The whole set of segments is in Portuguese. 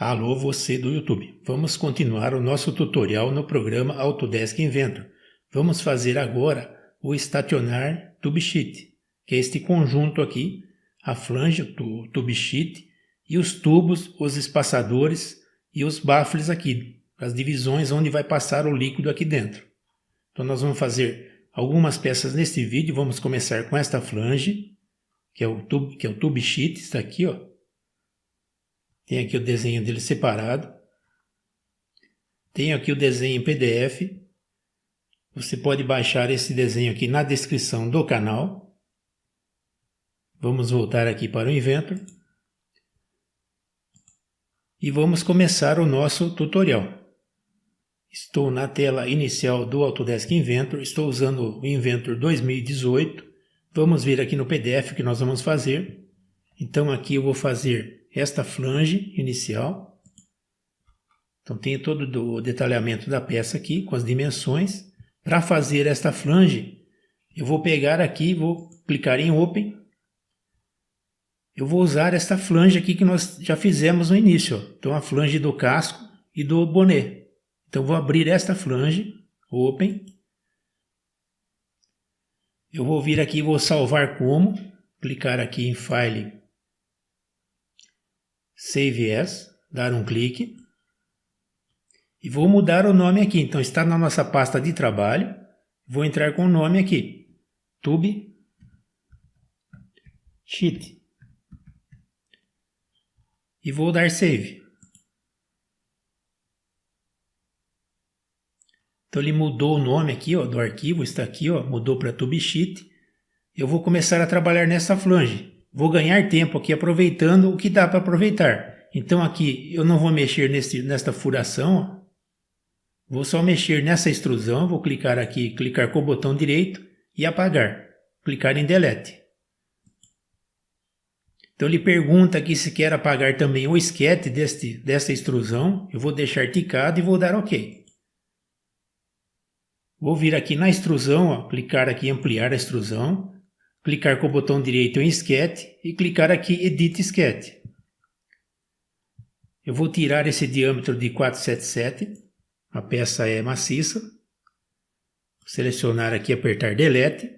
Alô, você do YouTube. Vamos continuar o nosso tutorial no programa Autodesk Inventor. Vamos fazer agora o Stationary Tube Sheet, que é este conjunto aqui, a flange do tube sheet e os tubos, os espaçadores e os baffles aqui, as divisões onde vai passar o líquido aqui dentro. Então nós vamos fazer algumas peças neste vídeo. Vamos começar com esta flange, que é o tube sheet, está aqui, ó. Tem aqui o desenho dele separado. Tenho aqui o desenho em PDF. Você pode baixar esse desenho aqui na descrição do canal. Vamos voltar aqui para o Inventor. E vamos começar o nosso tutorial. Estou na tela inicial do Autodesk Inventor. Estou usando o Inventor 2018. Vamos ver aqui no PDF o que nós vamos fazer. Então aqui eu vou fazer esta flange inicial. Então tem todo o detalhamento da peça aqui com as dimensões. Para fazer esta flange, eu vou pegar aqui, vou clicar em Open. Eu vou usar esta flange aqui que nós já fizemos no início, ó. Então a flange do casco e do boné. Então vou abrir esta flange, Open. Eu vou vir aqui e vou salvar como, clicar aqui em File, Save As, dar um clique. E vou mudar o nome aqui. Então está na nossa pasta de trabalho. Vou entrar com o nome aqui. Tube Sheet. E vou dar Save. Então ele mudou o nome aqui, ó, do arquivo. Está aqui, ó, mudou para Tube Sheet. Eu vou começar a trabalhar nessa flange. Vou ganhar tempo aqui aproveitando o que dá para aproveitar. Então aqui eu não vou mexer nesta furação. Ó. Vou só mexer nessa extrusão. Vou clicar aqui, clicar com o botão direito e apagar. Clicar em Delete. Então ele pergunta aqui se quer apagar também o esquete dessa extrusão. Eu vou deixar ticado e vou dar OK. Vou vir aqui na extrusão, ó, clicar aqui em ampliar a extrusão. Clicar com o botão direito em Sketch e clicar aqui Edit Sketch. Eu vou tirar esse diâmetro de 477. A peça é maciça. Selecionar aqui, apertar Delete.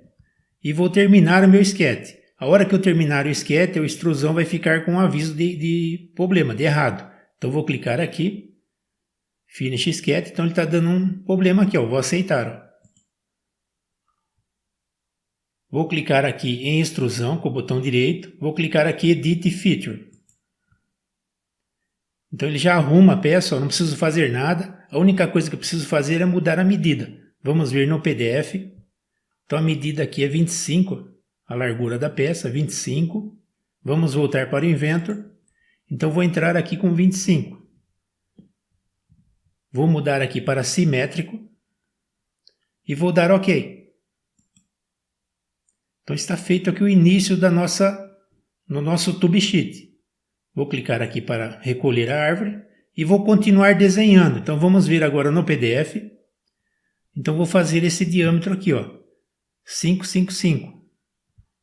E vou terminar o meu Sketch. A hora que eu terminar o Sketch, a extrusão vai ficar com um aviso de problema, de errado. Então vou clicar aqui. Finish Sketch. Então ele está dando um problema aqui, ó. Vou aceitar, ó. Vou clicar aqui em extrusão com o botão direito. Vou clicar aqui Edit Feature. Então ele já arruma a peça, ó, não preciso fazer nada. A única coisa que eu preciso fazer é mudar a medida. Vamos ver no PDF. Então a medida aqui é 25, a largura da peça, 25. Vamos voltar para o Inventor. Então vou entrar aqui com 25. Vou mudar aqui para simétrico. E vou dar OK. Então está feito aqui o início no nosso Tube Sheet. Vou clicar aqui para recolher a árvore e vou continuar desenhando. Então vamos ver agora no PDF. Então vou fazer esse diâmetro aqui, ó, 555.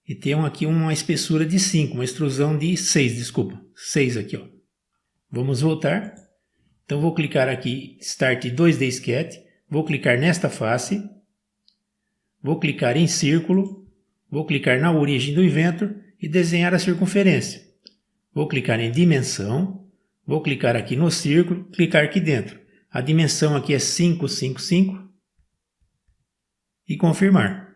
E tem aqui uma espessura de 5, uma extrusão de 6, desculpa, 6 aqui, ó. Vamos voltar. Então vou clicar aqui Start 2D Sketch, vou clicar nesta face, vou clicar em círculo. Vou clicar na origem do Inventor e desenhar a circunferência. Vou clicar em dimensão. Vou clicar aqui no círculo, clicar aqui dentro. A dimensão aqui é 555. E confirmar.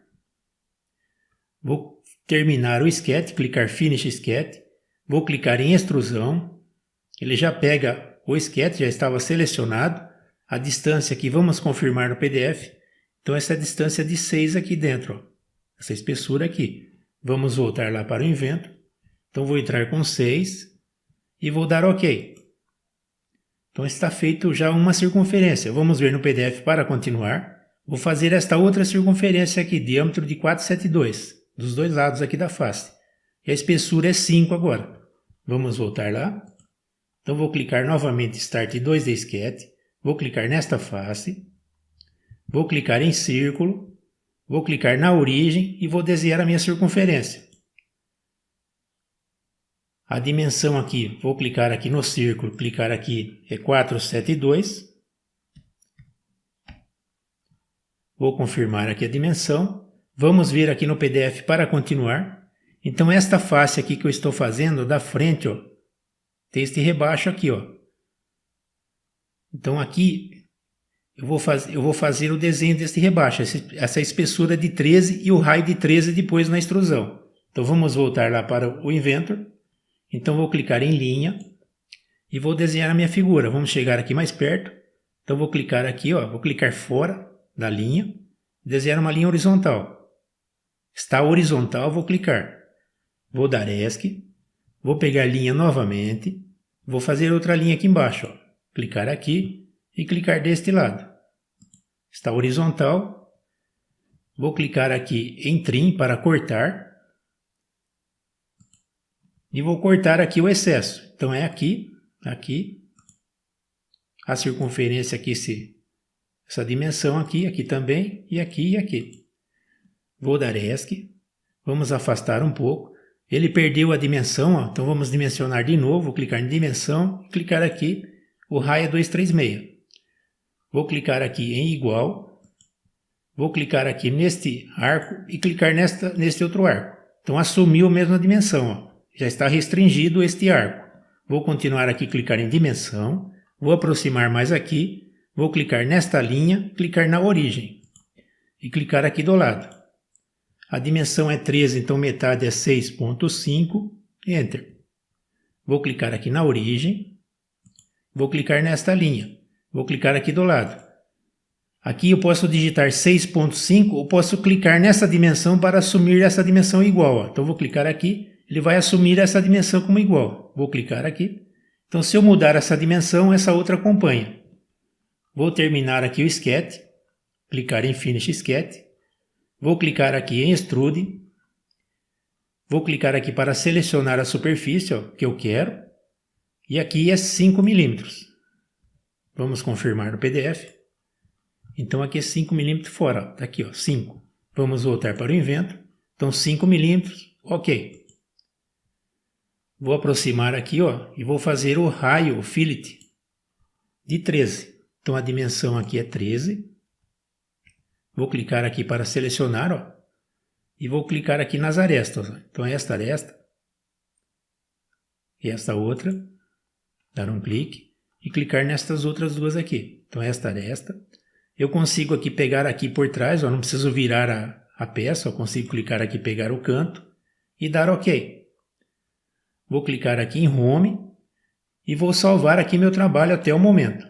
Vou terminar o sketch, clicar Finish Sketch. Vou clicar em extrusão. Ele já pega o sketch, já estava selecionado. A distância aqui, vamos confirmar no PDF. Então essa é a distância de 6 aqui dentro, ó. Essa espessura aqui. Vamos voltar lá para o Inventor. Então vou entrar com 6 e vou dar OK. Então está feito já uma circunferência. Vamos ver no PDF para continuar. Vou fazer esta outra circunferência aqui, diâmetro de 472, dos dois lados aqui da face. E a espessura é 5 agora. Vamos voltar lá. Então vou clicar novamente Start 2D Sketch. Vou clicar nesta face. Vou clicar em círculo. Vou clicar na origem e vou desenhar a minha circunferência. A dimensão aqui, vou clicar aqui no círculo, clicar aqui é 472. Vou confirmar aqui a dimensão. Vamos vir aqui no PDF para continuar. Então esta face aqui que eu estou fazendo da frente, ó, tem este rebaixo aqui, ó. Então aqui eu vou fazer o desenho deste rebaixo, essa espessura de 13 e o raio de 13 depois na extrusão. Então vamos voltar lá para o Inventor. Então vou clicar em linha e vou desenhar a minha figura. Vamos chegar aqui mais perto. Então vou clicar aqui, ó, vou clicar fora da linha, desenhar uma linha horizontal. Está horizontal, vou clicar. Vou dar ESC, vou pegar linha novamente, vou fazer outra linha aqui embaixo, ó. Clicar aqui e clicar deste lado. Está horizontal, vou clicar aqui em Trim para cortar e vou cortar aqui o excesso. Então é aqui, aqui, a circunferência aqui, essa dimensão aqui, aqui também, e aqui e aqui. Vou dar ESC, vamos afastar um pouco. Ele perdeu a dimensão, ó, então vamos dimensionar de novo, vou clicar em dimensão, clicar aqui, o raio é 236. Vou clicar aqui em igual, vou clicar aqui neste arco e clicar neste outro arco. Então assumiu a mesma dimensão, ó, já está restringido este arco. Vou continuar aqui, clicar em dimensão, vou aproximar mais aqui, vou clicar nesta linha, clicar na origem e clicar aqui do lado. A dimensão é 13, então metade é 6,5, Enter. Vou clicar aqui na origem, vou clicar nesta linha, vou clicar aqui do lado. Aqui eu posso digitar 6,5 ou posso clicar nessa dimensão para assumir essa dimensão igual. Ó. Então vou clicar aqui, ele vai assumir essa dimensão como igual. Vou clicar aqui. Então se eu mudar essa dimensão, essa outra acompanha. Vou terminar aqui o Sketch, clicar em Finish Sketch. Vou clicar aqui em Extrude, vou clicar aqui para selecionar a superfície, ó, que eu quero, e aqui é 5 milímetros. Vamos confirmar no PDF. Então aqui é 5 milímetros fora, está aqui, ó, 5. Vamos voltar para o Inventor, então 5 milímetros, ok. Vou aproximar aqui, ó, e vou fazer o raio, o fillet, de 13. Então a dimensão aqui é 13. Vou clicar aqui para selecionar, ó, e vou clicar aqui nas arestas. Ó. Então esta aresta e esta outra, dar um clique e clicar nestas outras duas aqui. Então esta aresta, eu consigo aqui pegar aqui por trás, ó, não preciso virar a peça, eu consigo clicar aqui, pegar o canto e dar OK. Vou clicar aqui em Home e vou salvar aqui meu trabalho até o momento.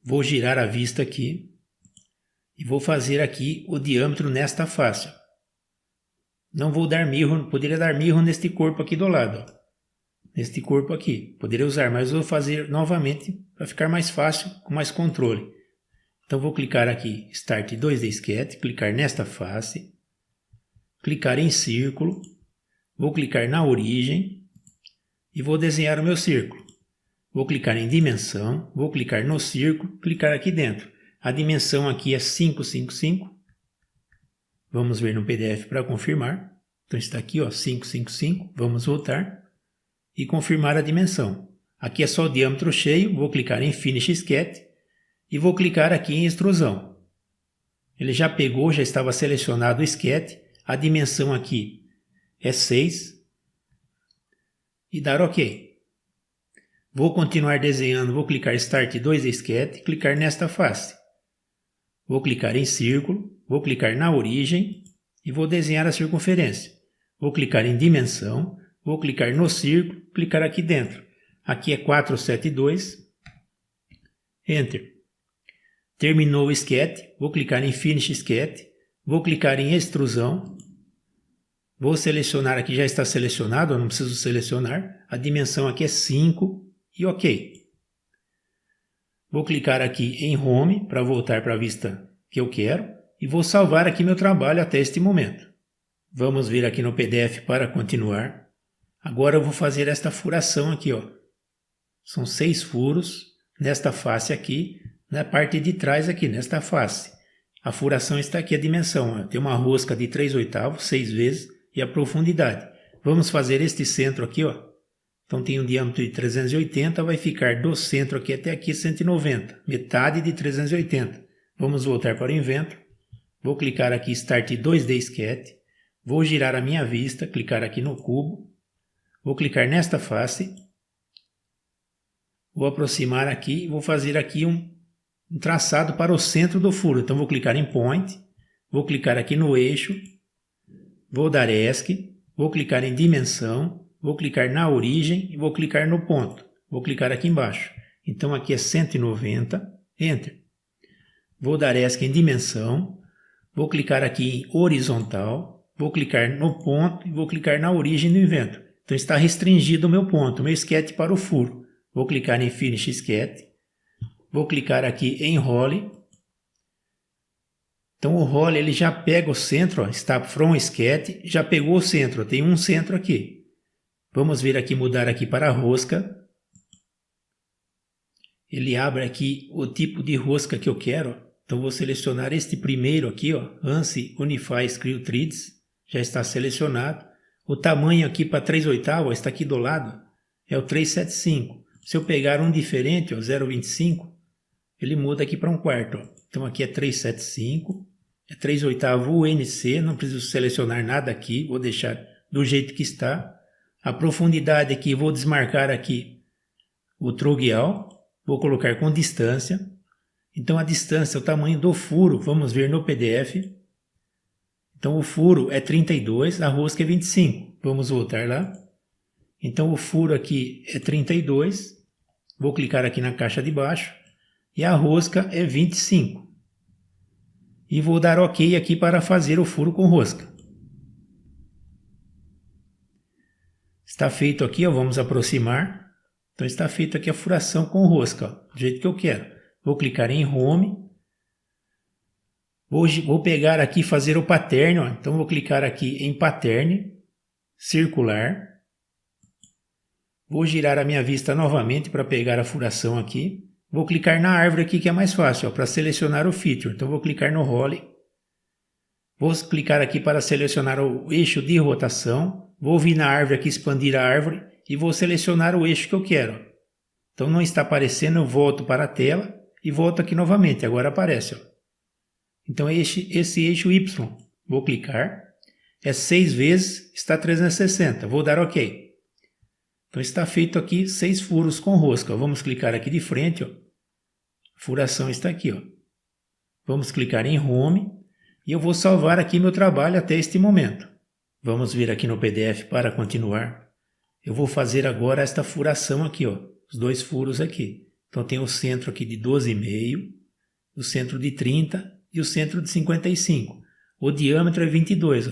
Vou girar a vista aqui. E vou fazer aqui o diâmetro nesta face. Não vou dar mirror, poderia dar mirror neste corpo aqui do lado. Ó. Neste corpo aqui. Poderia usar, mas vou fazer novamente para ficar mais fácil, com mais controle. Então vou clicar aqui, Start 2D Sketch, clicar nesta face. Clicar em círculo. Vou clicar na origem. E vou desenhar o meu círculo. Vou clicar em dimensão, vou clicar no círculo, clicar aqui dentro. A dimensão aqui é 555. Vamos ver no PDF para confirmar. Então está aqui, ó, 555. Vamos voltar e confirmar a dimensão. Aqui é só o diâmetro cheio. Vou clicar em Finish Sketch e vou clicar aqui em extrusão. Ele já pegou, já estava selecionado o sketch. A dimensão aqui é 6. E dar OK. Vou continuar desenhando. Vou clicar Start 2D Sketch, clicar nesta face. Vou clicar em círculo, vou clicar na origem e vou desenhar a circunferência. Vou clicar em dimensão, vou clicar no círculo, clicar aqui dentro. Aqui é 472, Enter. Terminou o sketch, vou clicar em Finish Sketch, vou clicar em extrusão, vou selecionar aqui, já está selecionado, eu não preciso selecionar, a dimensão aqui é 5 e OK. Vou clicar aqui em Home para voltar para a vista que eu quero e vou salvar aqui meu trabalho até este momento. Vamos vir aqui no PDF para continuar. Agora eu vou fazer esta furação aqui, ó. São 6 furos nesta face aqui, na parte de trás aqui, nesta face. A furação está aqui, a dimensão, ó. Tem uma rosca de 3/8, 6 vezes, e a profundidade. Vamos fazer este centro aqui, ó. Então tem um diâmetro de 380, vai ficar do centro aqui até aqui 190, metade de 380. Vamos voltar para o Inventor. Vou clicar aqui Start 2D Sketch. Vou girar a minha vista, clicar aqui no cubo. Vou clicar nesta face. Vou aproximar aqui e vou fazer aqui um traçado para o centro do furo. Então vou clicar em Point. Vou clicar aqui no eixo. Vou dar ESC. Vou clicar em Dimensão. Vou clicar na origem e vou clicar no ponto. Vou clicar aqui embaixo. Então aqui é 190. Enter. Vou dar ESC em Dimensão. Vou clicar aqui em Horizontal. Vou clicar no ponto e vou clicar na origem do Inventor. Então está restringido o meu ponto, o meu sketch para o furo. Vou clicar em Finish Sketch. Vou clicar aqui em Role. Então o Role ele já pega o centro, ó, está From Sketch, já pegou o centro, tem um centro aqui. Vamos vir aqui, mudar aqui para a rosca. Ele abre aqui o tipo de rosca que eu quero. Então vou selecionar este primeiro aqui, ó, ANSI Unify Screw Threads. Já está selecionado. O tamanho aqui para 3/8 está aqui do lado. É o 375. Se eu pegar um diferente, ó, 0,25, ele muda aqui para 1/4. Ó. Então aqui é 375. É 3/8 UNC. Não preciso selecionar nada aqui. Vou deixar do jeito que está. A profundidade aqui, vou desmarcar aqui o trogueal, vou colocar com distância. Então a distância, o tamanho do furo, vamos ver no PDF. Então o furo é 32, a rosca é 25. Vamos voltar lá. Então o furo aqui é 32, vou clicar aqui na caixa de baixo. E a rosca é 25. E vou dar OK aqui para fazer o furo com rosca. Está feito aqui, ó, vamos aproximar. Então está feito aqui a furação com rosca, ó, do jeito que eu quero. Vou clicar em Home. Vou pegar aqui e fazer o pattern. Ó. Então vou clicar aqui em Pattern, Circular. Vou girar a minha vista novamente para pegar a furação aqui. Vou clicar na árvore aqui que é mais fácil, para selecionar o feature. Então vou clicar no Role. Vou clicar aqui para selecionar o eixo de rotação. Vou vir na árvore aqui, expandir a árvore e vou selecionar o eixo que eu quero. Então não está aparecendo, eu volto para a tela e volto aqui novamente. Agora aparece. Ó. Então esse eixo Y. Vou clicar. É 6 vezes, está 360. Vou dar OK. Então está feito aqui 6 furos com rosca. Vamos clicar aqui de frente. Ó. A furação está aqui. Ó. Vamos clicar em Home. E eu vou salvar aqui meu trabalho até este momento. Vamos vir aqui no PDF para continuar. Eu vou fazer agora esta furação aqui, ó, os 2 furos aqui. Então tem o centro aqui de 12,5, o centro de 30 e o centro de 55. O diâmetro é 22. Ó.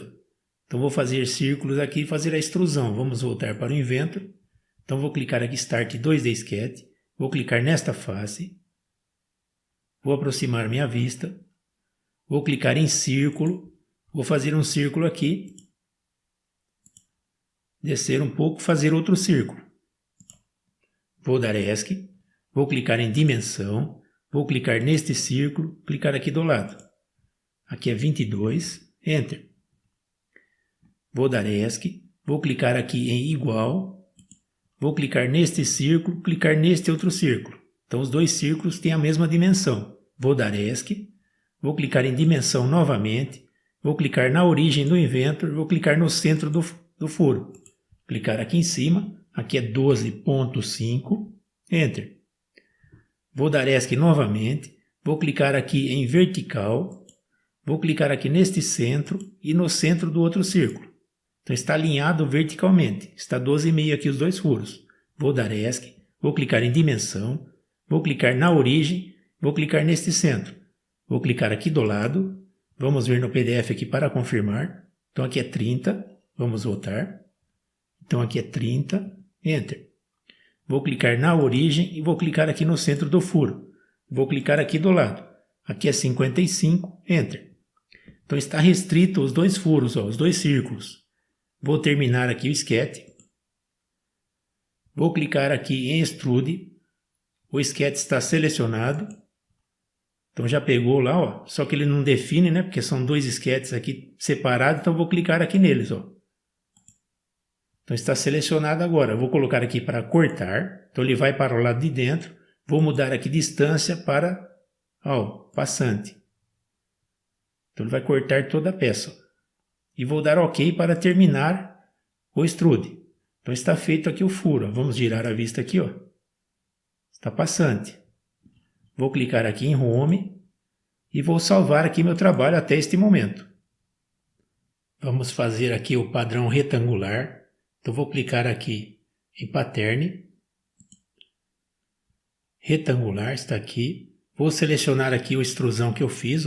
Então vou fazer círculos aqui e fazer a extrusão. Vamos voltar para o Inventor. Então vou clicar aqui Start 2D Sketch. Vou clicar nesta face. Vou aproximar minha vista. Vou clicar em círculo. Vou fazer um círculo aqui. Descer um pouco, fazer outro círculo. Vou dar ESC, vou clicar em Dimensão, vou clicar neste círculo, clicar aqui do lado. Aqui é 22, Enter. Vou dar ESC, vou clicar aqui em Igual, vou clicar neste círculo, clicar neste outro círculo. Então os 2 círculos têm a mesma dimensão. Vou dar ESC, vou clicar em Dimensão novamente, vou clicar na origem do Inventor, vou clicar no centro do furo. Clicar aqui em cima, aqui é 12,5, Enter. Vou dar ESC novamente, vou clicar aqui em vertical, vou clicar aqui neste centro e no centro do outro círculo. Então está alinhado verticalmente, está 12,5 aqui os 2 furos. Vou dar ESC, vou clicar em dimensão, vou clicar na origem, vou clicar neste centro. Vou clicar aqui do lado, vamos ver no PDF aqui para confirmar. Então aqui é 30, vamos voltar. Então aqui é 30, Enter. Vou clicar na origem e vou clicar aqui no centro do furo. Vou clicar aqui do lado. Aqui é 55, Enter. Então está restrito os 2 furos, ó, os 2 círculos. Vou terminar aqui o sketch. Vou clicar aqui em Extrude. O sketch está selecionado. Então já pegou lá, ó. Só que ele não define, né? Porque são 2 sketches aqui separados. Então vou clicar aqui neles, ó. Então está selecionado agora. Eu vou colocar aqui para cortar. Então ele vai para o lado de dentro. Vou mudar aqui distância para passante. Então ele vai cortar toda a peça. E vou dar OK para terminar o extrude. Então está feito aqui o furo. Vamos girar a vista aqui. Está passante. Vou clicar aqui em Home e vou salvar aqui meu trabalho até este momento. Vamos fazer aqui o padrão retangular. Então vou clicar aqui em Pattern. Retangular está aqui. Vou selecionar aqui a extrusão que eu fiz.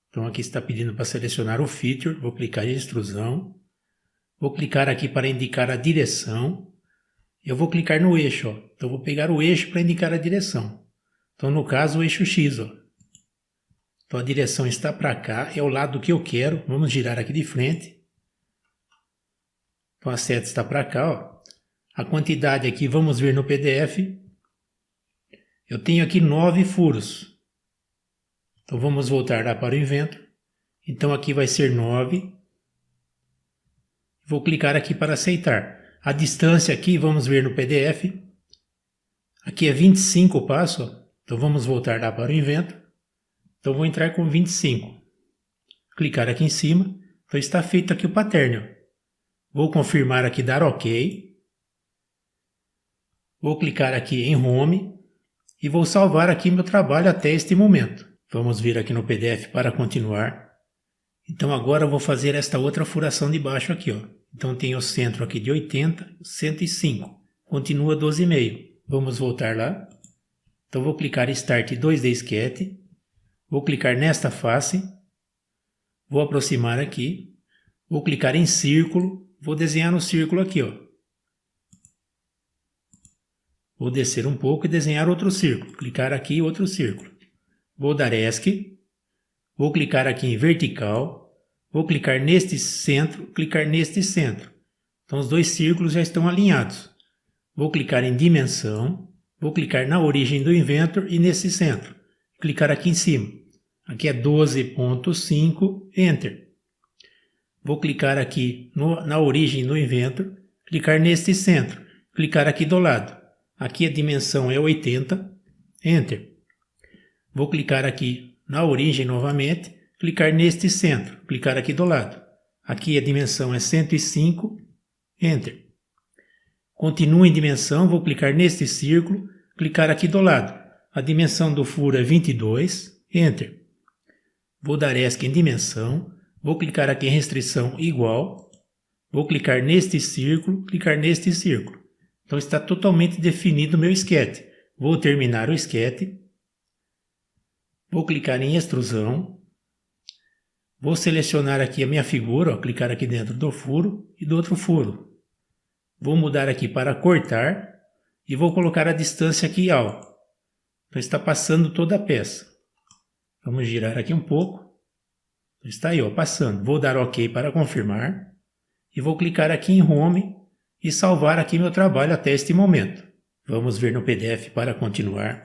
Então aqui está pedindo para selecionar o Feature. Vou clicar em extrusão. Vou clicar aqui para indicar a direção. Eu vou clicar no eixo. Então vou pegar o eixo para indicar a direção. Então no caso o eixo X. Então a direção está para cá. É o lado que eu quero. Vamos girar aqui de frente. Então a seta está para cá. A quantidade aqui vamos ver no PDF. Eu tenho aqui 9 furos. Então vamos voltar lá para o Inventor. Então aqui vai ser 9. Vou clicar aqui para aceitar. A distância aqui, vamos ver no PDF. Aqui é 25 o passo. Então vamos voltar lá para o Inventor. Então vou entrar com 25. Clicar aqui em cima. Então está feito aqui o pattern. Vou confirmar aqui, dar OK. Vou clicar aqui em Home. E vou salvar aqui meu trabalho até este momento. Vamos vir aqui no PDF para continuar. Então agora eu vou fazer esta outra furação de baixo aqui. Então tem o centro aqui de 80, 105. Continua 12,5. Vamos voltar lá. Então vou clicar em Start 2D Sketch. Vou clicar nesta face. Vou aproximar aqui. Vou clicar em círculo. Vou desenhar um círculo aqui. Vou descer um pouco e desenhar outro círculo. Clicar aqui e outro círculo. Vou dar ESC. Vou clicar aqui em vertical. Vou clicar neste centro, clicar neste centro. Então os dois círculos já estão alinhados. Vou clicar em dimensão. Vou clicar na origem do Inventor e nesse centro. Clicar aqui em cima. Aqui é 12.5, Enter. Vou clicar aqui na origem do Inventor. Clicar neste centro. Clicar aqui do lado. Aqui a dimensão é 80, Enter. Vou clicar aqui na origem novamente, clicar neste centro, clicar aqui do lado. Aqui a dimensão é 105, Enter. Continuo em dimensão, vou clicar neste círculo, clicar aqui do lado. A dimensão do furo é 22, Enter. Vou dar ESC em dimensão, vou clicar aqui em restrição igual, vou clicar neste círculo, clicar neste círculo. Então está totalmente definido o meu sketch. Vou terminar o sketch. Vou clicar em extrusão. Vou selecionar aqui a minha figura, clicar aqui dentro do furo e do outro furo. Vou mudar aqui para cortar e vou colocar a distância aqui alta. Então está passando toda a peça. Vamos girar aqui um pouco. Está aí, passando. Vou dar OK para confirmar e vou clicar aqui em Home e salvar aqui meu trabalho até este momento. Vamos ver no PDF para continuar.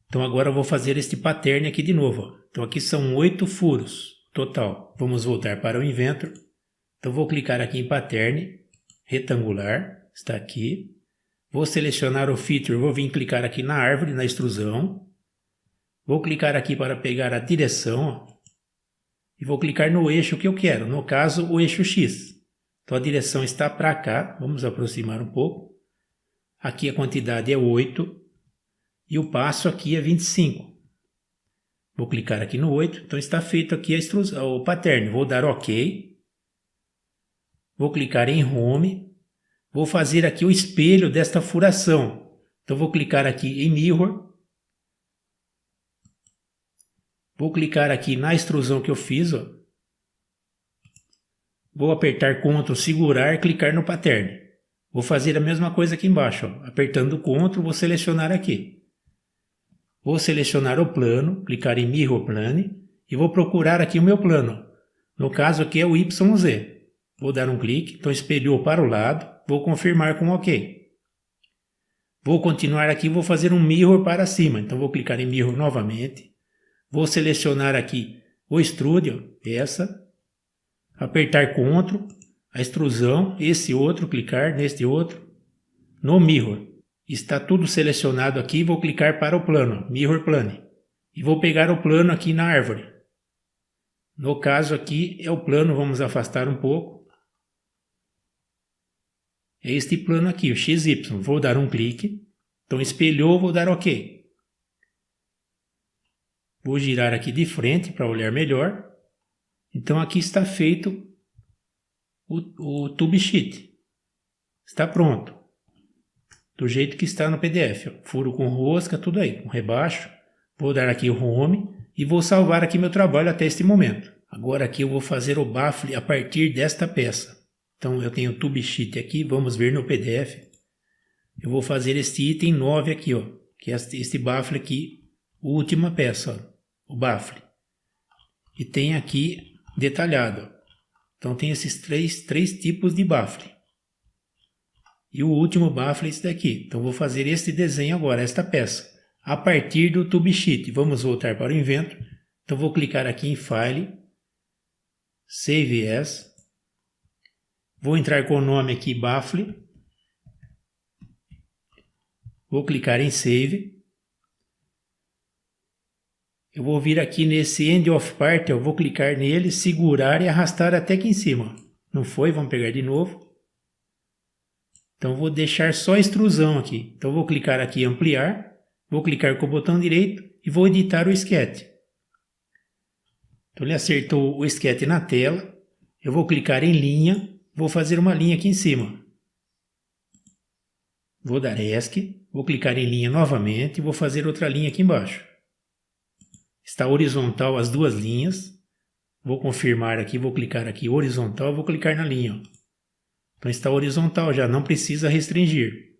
Então agora eu vou fazer este pattern aqui de novo. Então aqui são 8 furos total. Vamos voltar para o Inventor. Então vou clicar aqui em Pattern, retangular, está aqui. Vou selecionar o Feature, vou vir clicar aqui na árvore, na extrusão. Vou clicar aqui para pegar a direção. E vou clicar no eixo que eu quero, no caso o eixo X. Então a direção está para cá, vamos aproximar um pouco. Aqui a quantidade é 8 e o passo aqui é 25. Vou clicar aqui no 8, então está feito aqui a extrusão, o pattern. Vou dar OK. Vou clicar em Home. Vou fazer aqui o espelho desta furação. Então vou clicar aqui em Mirror. Vou clicar aqui na extrusão que eu fiz, Vou apertar Ctrl, segurar e clicar no pattern. Vou fazer a mesma coisa aqui embaixo. Apertando Ctrl, vou selecionar aqui. Vou selecionar o plano, clicar em Mirror Plane e vou procurar aqui o meu plano. No caso aqui é o YZ. Vou dar um clique, então espelhou para o lado. Vou confirmar com OK. Vou continuar aqui, vou fazer um Mirror para cima. Então vou clicar em Mirror novamente. Vou selecionar aqui o Extrude, essa. Apertar Ctrl, a extrusão, esse outro, clicar neste outro, no Mirror. Está tudo selecionado aqui, vou clicar para o plano, Mirror Plane. E vou pegar o plano aqui na árvore. No caso aqui é o plano, vamos afastar um pouco. É este plano aqui, o XY. Vou dar um clique. Então espelhou, vou dar OK. Vou girar aqui de frente para olhar melhor. Então aqui está feito o Tube Sheet. Está pronto. Do jeito que está no PDF. Ó. Furo com rosca, tudo aí, com rebaixo. Vou dar aqui o Home e vou salvar aqui meu trabalho até este momento. Agora aqui eu vou fazer o baffle a partir desta peça. Então eu tenho o Tube Sheet aqui, vamos ver no PDF. Eu vou fazer este item 9 aqui, ó, que é este baffle aqui, última peça, ó, o baffle. E tem aqui detalhado. Ó. Então tem esses três tipos de baffle. E o último baffle é esse daqui. Então vou fazer este desenho agora, esta peça, a partir do Tube Sheet. Vamos voltar para o Inventor. Então vou clicar aqui em File, Save As. Vou entrar com o nome aqui, baffle. Vou clicar em Save. Eu vou vir aqui nesse End of Part, eu vou clicar nele, segurar e arrastar até aqui em cima. Não foi? Vamos pegar de novo. Então vou deixar só a extrusão aqui. Então vou clicar aqui em Ampliar. Vou clicar com o botão direito e vou editar o sketch. Então ele acertou o sketch na tela. Eu vou clicar em linha. Vou fazer uma linha aqui em cima. Vou dar ESC. Vou clicar em linha novamente e vou fazer outra linha aqui embaixo. Está horizontal as duas linhas. Vou confirmar aqui, vou clicar aqui horizontal, vou clicar na linha. Ó. Então está horizontal já, não precisa restringir.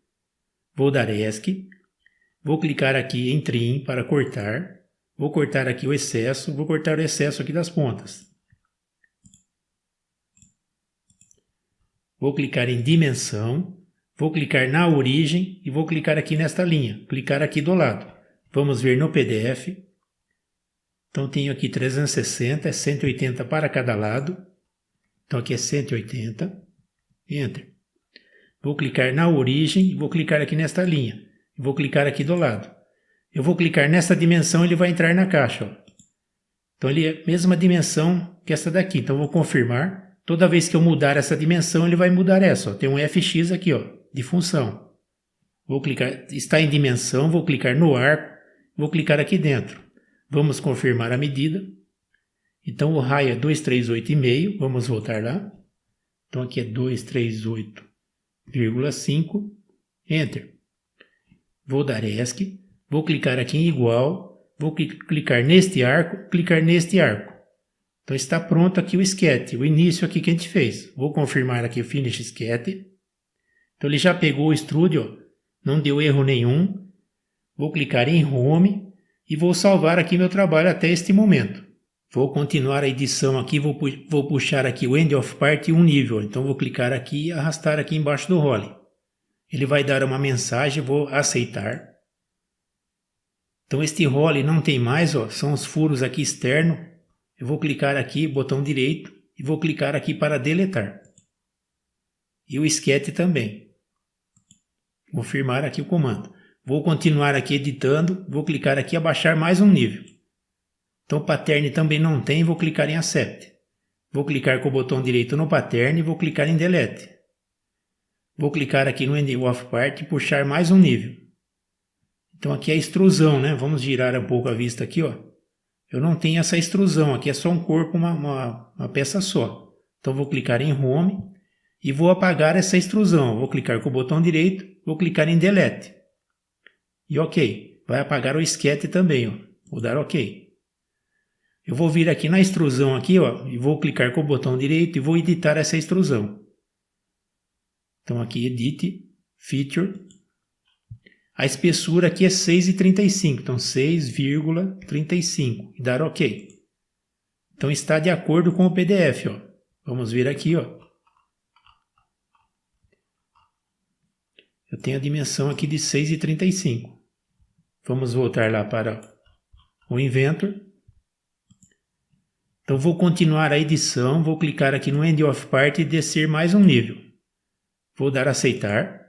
Vou dar ESC. Vou clicar aqui em Trim para cortar. Vou cortar aqui o excesso, vou cortar o excesso aqui das pontas. Vou clicar em Dimensão. Vou clicar na origem e vou clicar aqui nesta linha. Clicar aqui do lado. Vamos ver no PDF. Então tenho aqui 360, é 180 para cada lado. Então aqui é 180. Enter. Vou clicar na origem e vou clicar aqui nesta linha. Vou clicar aqui do lado. Eu vou clicar nessa dimensão e ele vai entrar na caixa. Ó. Então ele é a mesma dimensão que essa daqui. Então vou confirmar. Toda vez que eu mudar essa dimensão, ele vai mudar essa. Ó. Tem um FX aqui, ó, de função. Vou clicar, está em dimensão, vou clicar no arco, vou clicar aqui dentro. Vamos confirmar a medida. Então o raio é 238,5. Vamos voltar lá. Então aqui é 238,5. Enter. Vou dar ESC. Vou clicar aqui em igual. Vou clicar neste arco. Clicar neste arco. Então está pronto aqui o sketch. O início aqui que a gente fez. Vou confirmar aqui o Finish Sketch. Então ele já pegou o extrude. Ó, não deu erro nenhum. Vou clicar em Home. E vou salvar aqui meu trabalho até este momento. Vou continuar a edição aqui, vou puxar aqui o End of Part um nível. Então vou clicar aqui e arrastar aqui embaixo do role. Ele vai dar uma mensagem, vou aceitar. Então este role não tem mais, ó, são os furos aqui externos. Eu vou clicar aqui, botão direito, e vou clicar aqui para deletar. E o sketch também. Confirmar aqui o comando. Vou continuar aqui editando, vou clicar aqui e abaixar mais um nível. Então pattern também não tem, vou clicar em Accept. Vou clicar com o botão direito no pattern e vou clicar em Delete. Vou clicar aqui no End of Part e puxar mais um nível. Então aqui é a extrusão, né? Vamos girar um pouco a vista aqui, ó. Eu não tenho essa extrusão, aqui é só um corpo, uma peça só. Então vou clicar em Home e vou apagar essa extrusão. Vou clicar com o botão direito, vou clicar em Delete. E OK. Vai apagar o sketch também, ó. Vou dar OK. Eu vou vir aqui na extrusão aqui, ó, e vou clicar com o botão direito e vou editar essa extrusão. Então aqui Edit, Feature. A espessura aqui é 6,35, então 6,35 e dar OK. Então está de acordo com o PDF, ó. Vamos ver aqui, ó. Eu tenho a dimensão aqui de 6,35. Vamos voltar lá para o Inventor. Então vou continuar a edição, vou clicar aqui no End of Part e descer mais um nível. Vou dar aceitar.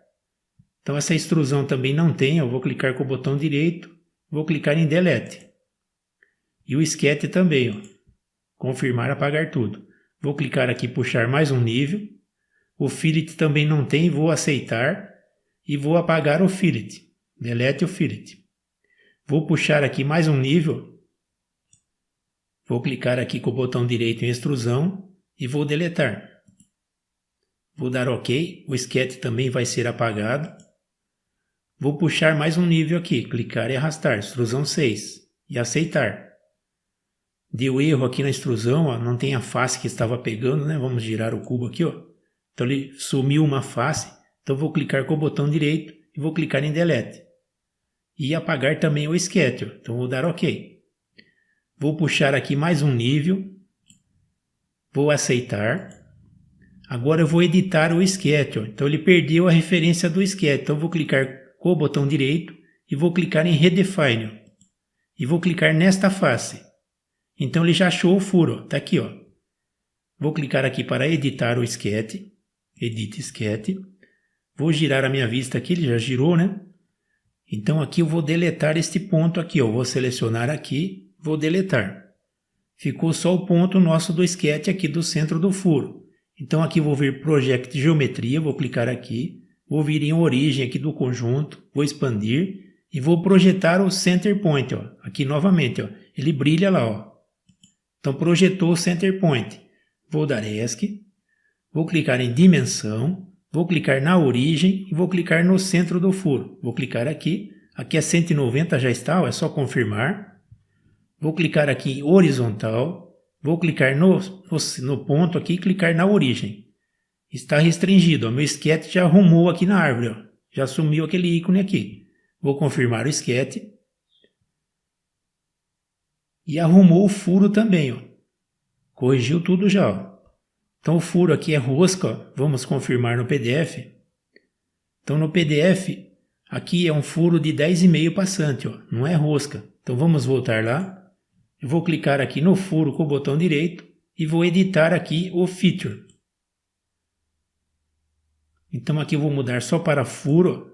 Então essa extrusão também não tem, eu vou clicar com o botão direito, vou clicar em Delete. E o Sketch também, ó. Confirmar, apagar tudo. Vou clicar aqui, puxar mais um nível. O Fillet também não tem, vou aceitar e vou apagar o Fillet. Delete o Fillet. Vou puxar aqui mais um nível. Vou clicar aqui com o botão direito em extrusão e vou deletar. Vou dar OK, o Sketch também vai ser apagado. Vou puxar mais um nível aqui, clicar e arrastar, extrusão 6 e aceitar. Deu erro aqui na extrusão, ó, não tem a face que estava pegando, né? Vamos girar o cubo aqui, ó. Então ele sumiu uma face, então vou clicar com o botão direito e vou clicar em Delete. E apagar também o Sketch, ó. Então vou dar OK. Vou puxar aqui mais um nível, vou aceitar. Agora eu vou editar o Sketch, ó. Então ele perdeu a referência do Sketch, então vou clicar com o botão direito e vou clicar em Redefine, ó. E vou clicar nesta face. Então ele já achou o furo, está aqui, ó. Vou clicar aqui para editar o Sketch, Edit Sketch. Vou girar a minha vista aqui, ele já girou, né? Então aqui eu vou deletar este ponto aqui, ó. Vou selecionar aqui. Vou deletar. Ficou só o ponto nosso do Sketch aqui do centro do furo. Então aqui vou vir Project Geometria, vou clicar aqui, vou vir em origem aqui do conjunto, vou expandir e vou projetar o Center Point, ó. Aqui novamente, ó. Ele brilha lá, ó. Então projetou o Center Point. Vou dar ESC, vou clicar em Dimensão, vou clicar na origem e vou clicar no centro do furo. Vou clicar aqui, aqui é 190 já está, ó. É só confirmar. Vou clicar aqui em horizontal, vou clicar no ponto aqui e clicar na origem. Está restringido, o meu Sketch já arrumou aqui na árvore, ó. Já sumiu aquele ícone aqui. Vou confirmar o Sketch. E arrumou o furo também, ó. Corrigiu tudo já, ó. Então o furo aqui é rosca, ó. Vamos confirmar no PDF. Então no PDF, aqui é um furo de 10,5 passante, ó. Não é rosca. Então vamos voltar lá. Eu vou clicar aqui no furo com o botão direito e vou editar aqui o Feature. Então aqui eu vou mudar só para furo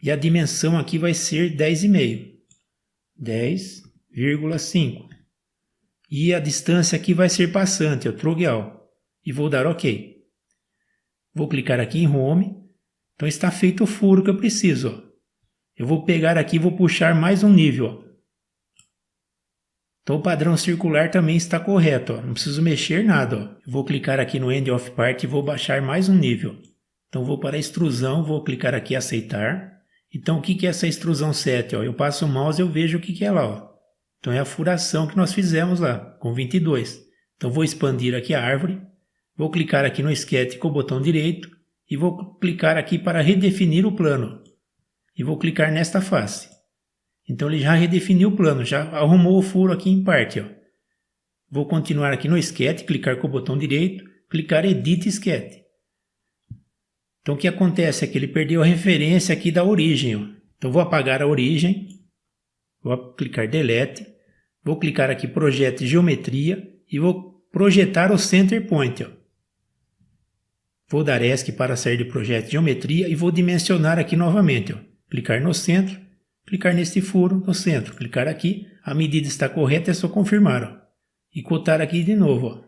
e a dimensão aqui vai ser 10,5. 10,5. E a distância aqui vai ser passante, o trogueal. E vou dar OK. Vou clicar aqui em Home. Então está feito o furo que eu preciso, ó. Eu vou pegar aqui e vou puxar mais um nível, ó. Então o padrão circular também está correto, ó. Não preciso mexer nada, ó. Eu vou clicar aqui no End of Part e vou baixar mais um nível. Então vou para a extrusão, vou clicar aqui em aceitar. Então o que é essa extrusão 7? Ó? Eu passo o mouse e eu vejo o que é lá, ó. Então é a furação que nós fizemos lá, com 22. Então vou expandir aqui a árvore, vou clicar aqui no Sketch com o botão direito e vou clicar aqui para redefinir o plano. E vou clicar nesta face. Então ele já redefiniu o plano, já arrumou o furo aqui em parte, ó. Vou continuar aqui no Sketch, clicar com o botão direito, clicar Edit Sketch. Então o que acontece é que ele perdeu a referência aqui da origem, ó. Então vou apagar a origem, vou clicar Delete, vou clicar aqui Project Geometria e vou projetar o Center Point, ó. Vou dar ESC para sair de Project Geometria e vou dimensionar aqui novamente, ó. Clicar no centro. Clicar neste furo no centro, clicar aqui, a medida está correta, é só confirmar, ó. E cotar aqui de novo, ó.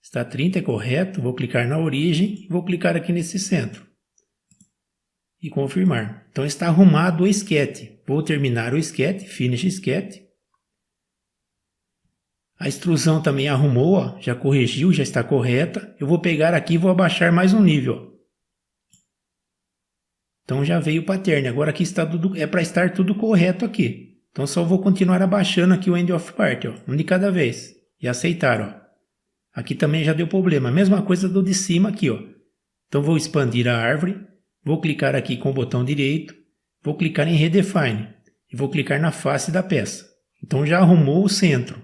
Está 30, é correto, vou clicar na origem e vou clicar aqui nesse centro. E confirmar. Então está arrumado o Sketch. Vou terminar o Sketch, Finish Sketch. A extrusão também arrumou, ó, já corrigiu, já está correta. Eu vou pegar aqui e vou abaixar mais um nível, ó. Então já veio o pattern, agora aqui está tudo, é para estar tudo correto aqui. Então só vou continuar abaixando aqui o End of Part, ó, um de cada vez. E aceitar, ó. Aqui também já deu problema, mesma coisa do de cima aqui, ó. Então vou expandir a árvore, vou clicar aqui com o botão direito, vou clicar em Redefine e vou clicar na face da peça. Então já arrumou o centro.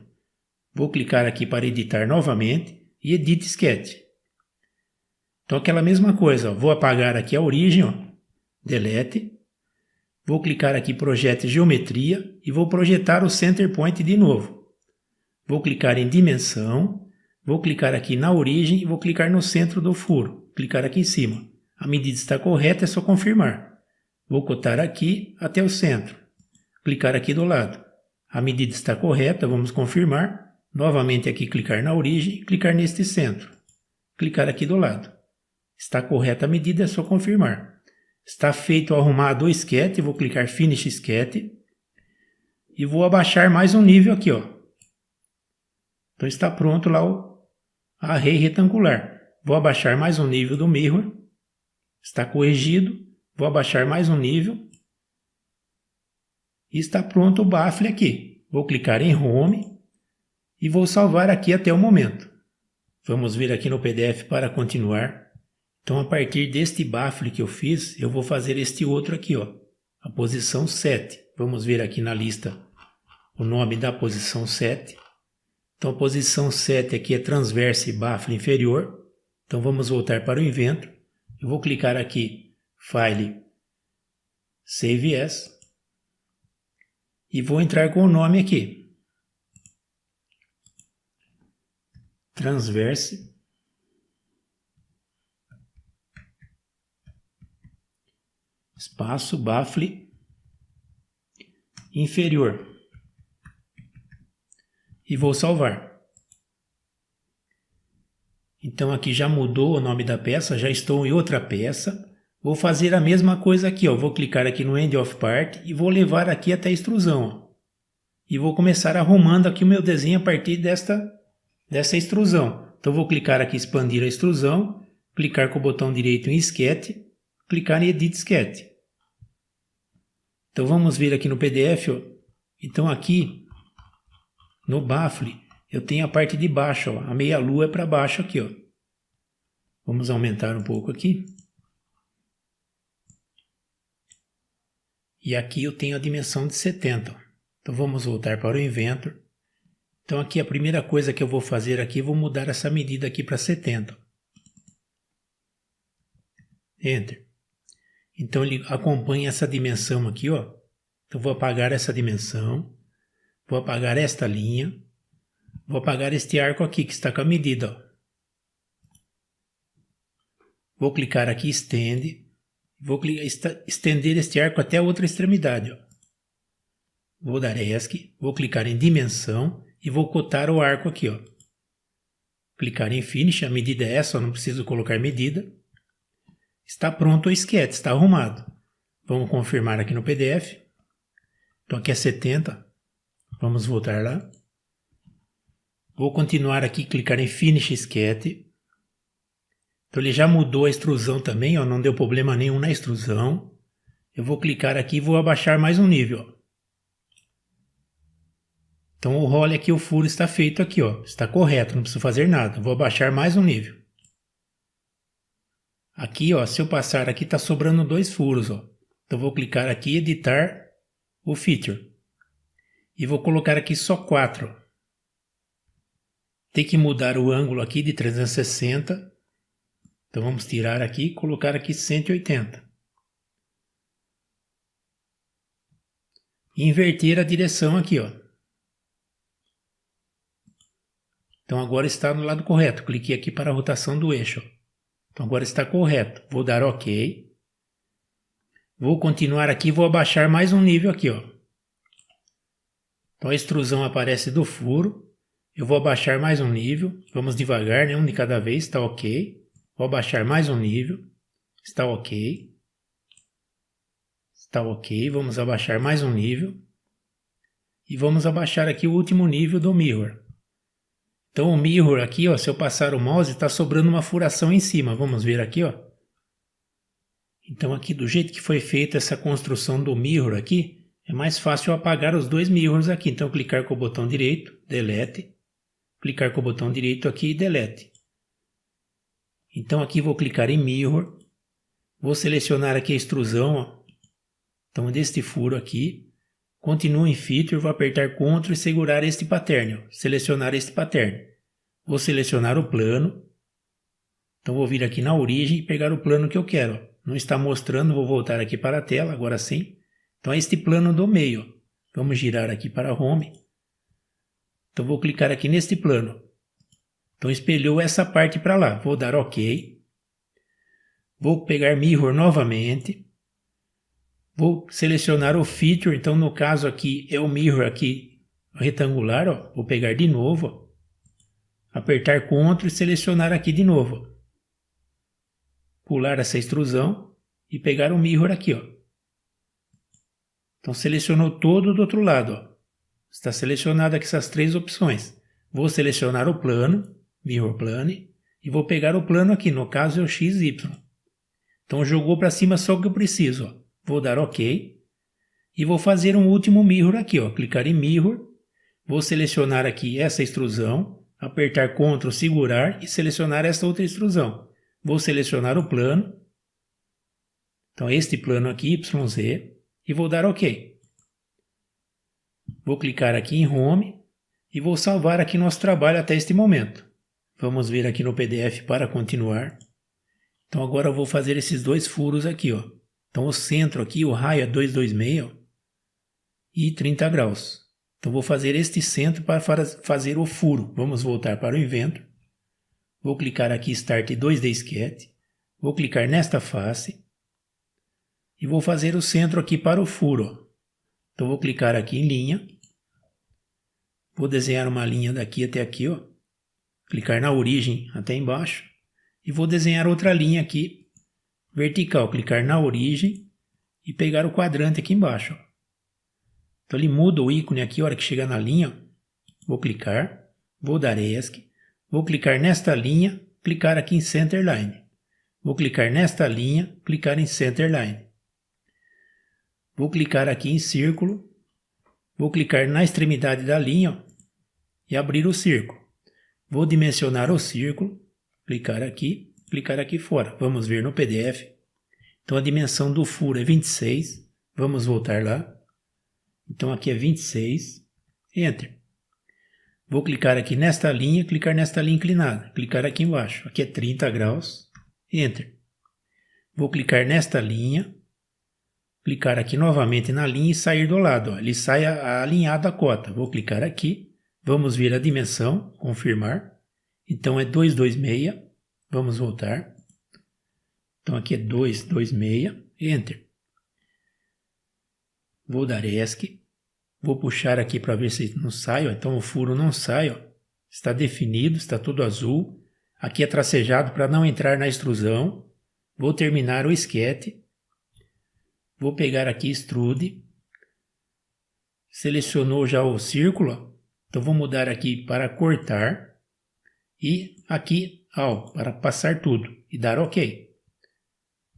Vou clicar aqui para editar novamente e Edit Sketch. Então aquela mesma coisa, ó, vou apagar aqui a origem, ó. Delete, vou clicar aqui Project Geometria e vou projetar o Center Point de novo. vou clicar em dimensão, vou clicar aqui na origem e vou clicar no centro do furo, clicar aqui em cima. A medida está correta, é só confirmar. Vou cotar aqui até o centro, clicar aqui do lado. A medida está correta, vamos confirmar. Novamente aqui clicar na origem, clicar neste centro, clicar aqui do lado. Está correta a medida, é só confirmar. Está feito arrumado o sketch, vou clicar Finish Sketch e vou abaixar mais um nível aqui, ó. Então está pronto lá o array retangular. Vou abaixar mais um nível do mirror. Está corrigido. Vou abaixar mais um nível. E está pronto o baffle aqui. Vou clicar em Home e vou salvar aqui até o momento. Vamos vir aqui no PDF para continuar. Então, a partir deste baffle que eu fiz, eu vou fazer este outro aqui, ó, a posição 7. Vamos ver aqui na lista o nome da posição 7. Então, a posição 7 aqui é transverse baffle inferior. Então, vamos voltar para o Inventor. Eu vou clicar aqui, File, Save As. E vou entrar com o nome aqui. Transverse espaço baffle inferior. E vou salvar. Então aqui já mudou o nome da peça, já estou em outra peça. Vou fazer a mesma coisa aqui, ó. Vou clicar aqui no End of Part e vou levar aqui até a extrusão, ó. E vou começar arrumando aqui o meu desenho a partir dessa extrusão. Então vou clicar aqui em expandir a extrusão, clicar com o botão direito em Sketch, clicar em Edit Sketch. Então vamos ver aqui no PDF, ó. Então aqui no baffle eu tenho a parte de baixo, ó. A meia lua é para baixo aqui, ó. Vamos aumentar um pouco aqui. E aqui eu tenho a dimensão de 70. Ó. Então vamos voltar para o Inventor. Então aqui a primeira coisa que eu vou fazer aqui, vou mudar essa medida aqui para 70. Enter. Então ele acompanha essa dimensão aqui, ó. Então vou apagar essa dimensão, vou apagar esta linha, vou apagar este arco aqui que está com a medida, ó. Vou clicar aqui Extend, vou estender este arco até a outra extremidade, ó. Vou dar ESC, vou clicar em dimensão e vou cotar o arco aqui, ó. Clicar em Finish, a medida é essa, eu não preciso colocar medida. Está pronto o sketch, está arrumado. Vamos confirmar aqui no PDF. Então aqui é 70. Vamos voltar lá. Vou continuar aqui, clicar em Finish Sketch. Então ele já mudou a extrusão também, ó, não deu problema nenhum na extrusão. Eu vou clicar aqui e vou abaixar mais um nível, ó. Então o role aqui, o furo está feito aqui, ó. Está correto, não preciso fazer nada. Vou abaixar mais um nível. Aqui, ó, se eu passar aqui, está sobrando 2 furos, ó. Então vou clicar aqui e editar o feature. E vou colocar aqui só 4. Tem que mudar o ângulo aqui de 360. Então vamos tirar aqui e colocar aqui 180. E inverter a direção aqui, ó. Então agora está no lado correto. Cliquei aqui para a rotação do eixo. Então agora está correto. Vou dar OK. Vou continuar aqui e vou abaixar mais um nível aqui, ó. Então a extrusão aparece do furo. Eu vou abaixar mais um nível. Vamos devagar, né? Um de cada vez. Está OK. Vou abaixar mais um nível. Está OK. Está OK. Vamos abaixar mais um nível. E vamos abaixar aqui o último nível do mirror. Então o mirror aqui, ó, se eu passar o mouse, está sobrando uma furação em cima. Vamos ver aqui, ó. Então aqui, do jeito que foi feita essa construção do mirror aqui, é mais fácil eu apagar os 2 mirrors aqui. Então clicar com o botão direito, Delete. Clicar com o botão direito aqui e Delete. Então aqui vou clicar em Mirror. Vou selecionar aqui a extrusão, ó. Então deste furo aqui. Continuo em Feature, vou apertar Ctrl e segurar este pattern, ó. Selecionar este pattern. Vou selecionar o plano. Então vou vir aqui na origem e pegar o plano que eu quero, ó. Não está mostrando, vou voltar aqui para a tela, agora sim. Então é este plano do meio, ó. Vamos girar aqui para Home. Então vou clicar aqui neste plano. Então espelhou essa parte para lá. Vou dar OK. Vou pegar Mirror novamente. Vou selecionar o Feature. Então no caso aqui é o Mirror aqui retangular. Ó. Vou pegar de novo. Ó. Apertar Ctrl e selecionar aqui de novo. Ó. Pular essa extrusão e pegar o Mirror aqui. Ó. Então selecionou todo do outro lado. Ó. Está selecionado aqui essas três opções. Vou selecionar o plano. Mirror Plane, e vou pegar o plano aqui, no caso é o XY. Então jogou para cima só o que eu preciso. Ó. Vou dar OK e vou fazer um último Mirror aqui. Ó. Clicar em Mirror, vou selecionar aqui essa extrusão, apertar Ctrl, segurar e selecionar essa outra extrusão. Vou selecionar o plano, então este plano aqui, YZ, e vou dar OK. Vou clicar aqui em Home e vou salvar aqui nosso trabalho até este momento. Vamos ver aqui no PDF para continuar. Então agora eu vou fazer esses dois furos aqui, ó. Então o centro aqui, o raio é 226, ó, e 30 graus. Então vou fazer este centro para fazer o furo. Vamos voltar para o Inventor. Vou clicar aqui Start 2D Sketch. Vou clicar nesta face. E vou fazer o centro aqui para o furo, ó. Então vou clicar aqui em linha. Vou desenhar uma linha daqui até aqui, ó. Clicar na origem até embaixo e vou desenhar outra linha aqui vertical, clicar na origem e pegar o quadrante aqui embaixo. Então ele muda o ícone aqui, a hora que chegar na linha, vou clicar, vou dar ESC, vou clicar nesta linha, clicar aqui em Centerline. Vou clicar nesta linha, clicar em Centerline. Vou clicar aqui em Círculo, vou clicar na extremidade da linha e abrir o círculo. Vou dimensionar o círculo, clicar aqui fora. Vamos ver no PDF. Então a dimensão do furo é 26. Vamos voltar lá. Então aqui é 26. Enter. Vou clicar aqui nesta linha, clicar nesta linha inclinada. Clicar aqui embaixo. Aqui é 30 graus. Enter. Vou clicar nesta linha. Clicar aqui novamente na linha e sair do lado. Ó. Ele sai alinhado a cota. Vou clicar aqui. Vamos ver a dimensão, confirmar. Então é 226. Vamos voltar. Então aqui é 226. Enter. Vou dar ESC. Vou puxar aqui para ver se não sai. Ó. Então o furo não sai. Ó. Está definido, está tudo azul. Aqui é tracejado para não entrar na extrusão. Vou terminar o sketch. Vou pegar aqui Extrude. Selecionou já o círculo. Ó. Então vou mudar aqui para cortar e aqui para passar tudo e dar OK.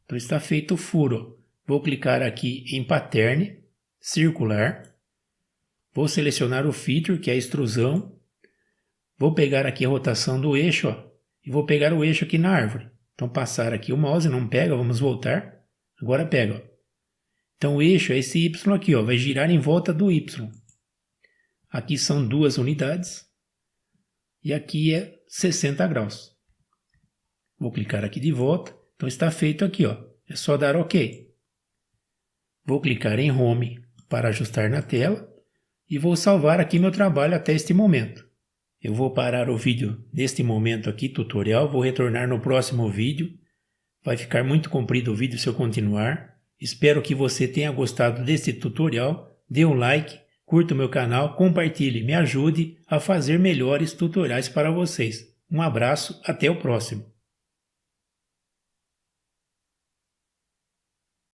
Então está feito o furo. Vou clicar aqui em Pattern, circular. Vou selecionar o Feature, que é a extrusão. Vou pegar aqui a rotação do eixo e vou pegar o eixo aqui na árvore. Então passar aqui o mouse, não pega, vamos voltar. Agora pega. Ó. Então o eixo é esse Y aqui, ó, vai girar em volta do Y. Aqui são 2 unidades e aqui é 60 graus. Vou clicar aqui de volta. Então está feito aqui, ó. É só dar OK. Vou clicar em Home para ajustar na tela e vou salvar aqui meu trabalho até este momento. Eu vou parar o vídeo neste momento aqui, tutorial. Vou retornar no próximo vídeo. Vai ficar muito comprido o vídeo se eu continuar. Espero que você tenha gostado desse tutorial. Dê um like. Curta o meu canal, compartilhe, me ajude a fazer melhores tutoriais para vocês. Um abraço, até o próximo.